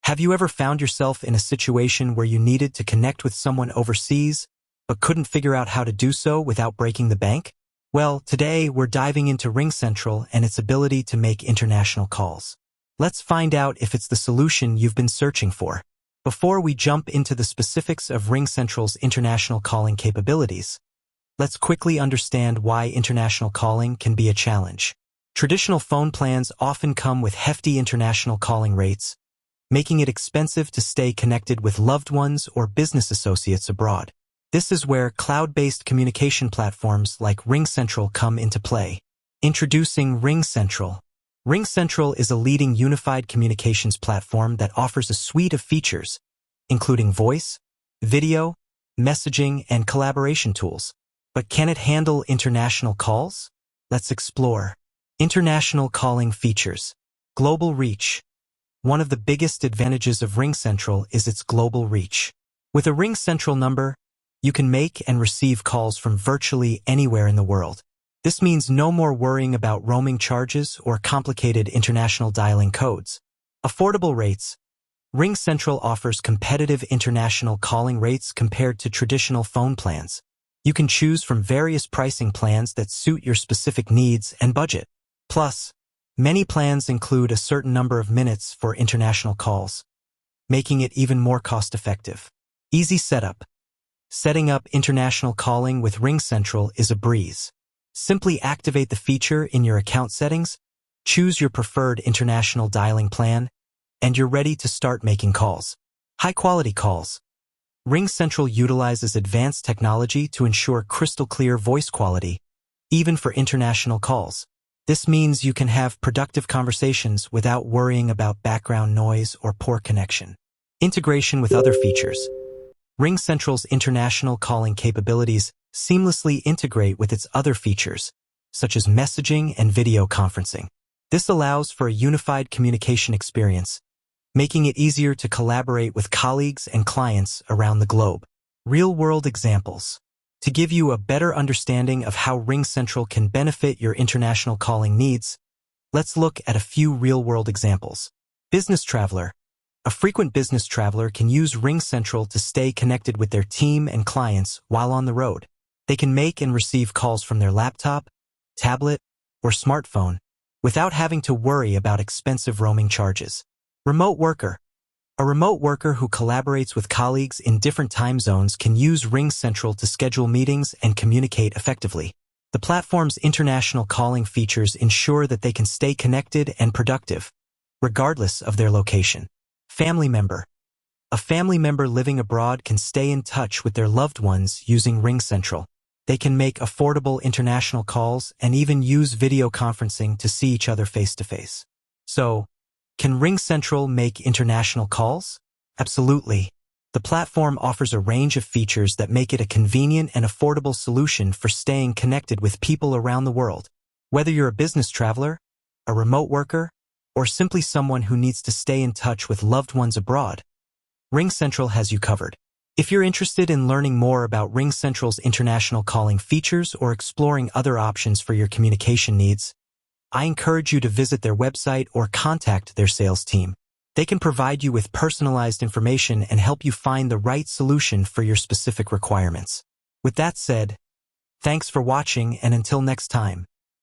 Have you ever found yourself in a situation where you needed to connect with someone overseas, but couldn't figure out how to do so without breaking the bank? Well, today we're diving into RingCentral and its ability to make international calls. Let's find out if it's the solution you've been searching for. Before we jump into the specifics of RingCentral's international calling capabilities, let's quickly understand why international calling can be a challenge. Traditional phone plans often come with hefty international calling rates, making it expensive to stay connected with loved ones or business associates abroad. This is where cloud-based communication platforms like RingCentral come into play. Introducing RingCentral. RingCentral is a leading unified communications platform that offers a suite of features, including voice, video, messaging, and collaboration tools. But can it handle international calls? Let's explore. International calling features. Global reach. One of the biggest advantages of RingCentral is its global reach. With a RingCentral number, you can make and receive calls from virtually anywhere in the world. This means no more worrying about roaming charges or complicated international dialing codes. Affordable rates. RingCentral offers competitive international calling rates compared to traditional phone plans. You can choose from various pricing plans that suit your specific needs and budget. Plus, many plans include a certain number of minutes for international calls, making it even more cost-effective. Easy setup. Setting up international calling with RingCentral is a breeze. Simply activate the feature in your account settings, choose your preferred international dialing plan, and you're ready to start making calls. High-quality calls. RingCentral utilizes advanced technology to ensure crystal-clear voice quality, even for international calls. This means you can have productive conversations without worrying about background noise or poor connection. Integration with other features. RingCentral's international calling capabilities seamlessly integrate with its other features, such as messaging and video conferencing. This allows for a unified communication experience, making it easier to collaborate with colleagues and clients around the globe. Real-world examples. To give you a better understanding of how RingCentral can benefit your international calling needs, let's look at a few real-world examples. Business traveler. A frequent business traveler can use RingCentral to stay connected with their team and clients while on the road. They can make and receive calls from their laptop, tablet, or smartphone without having to worry about expensive roaming charges. Remote worker. A remote worker who collaborates with colleagues in different time zones can use RingCentral to schedule meetings and communicate effectively. The platform's international calling features ensure that they can stay connected and productive, regardless of their location. Family member. A family member living abroad can stay in touch with their loved ones using RingCentral. They can make affordable international calls and even use video conferencing to see each other face-to-face. So, can RingCentral make international calls? Absolutely. The platform offers a range of features that make it a convenient and affordable solution for staying connected with people around the world. Whether you're a business traveler, a remote worker, or simply someone who needs to stay in touch with loved ones abroad, RingCentral has you covered. If you're interested in learning more about RingCentral's international calling features or exploring other options for your communication needs, I encourage you to visit their website or contact their sales team. They can provide you with personalized information and help you find the right solution for your specific requirements. With that said, thanks for watching, and until next time.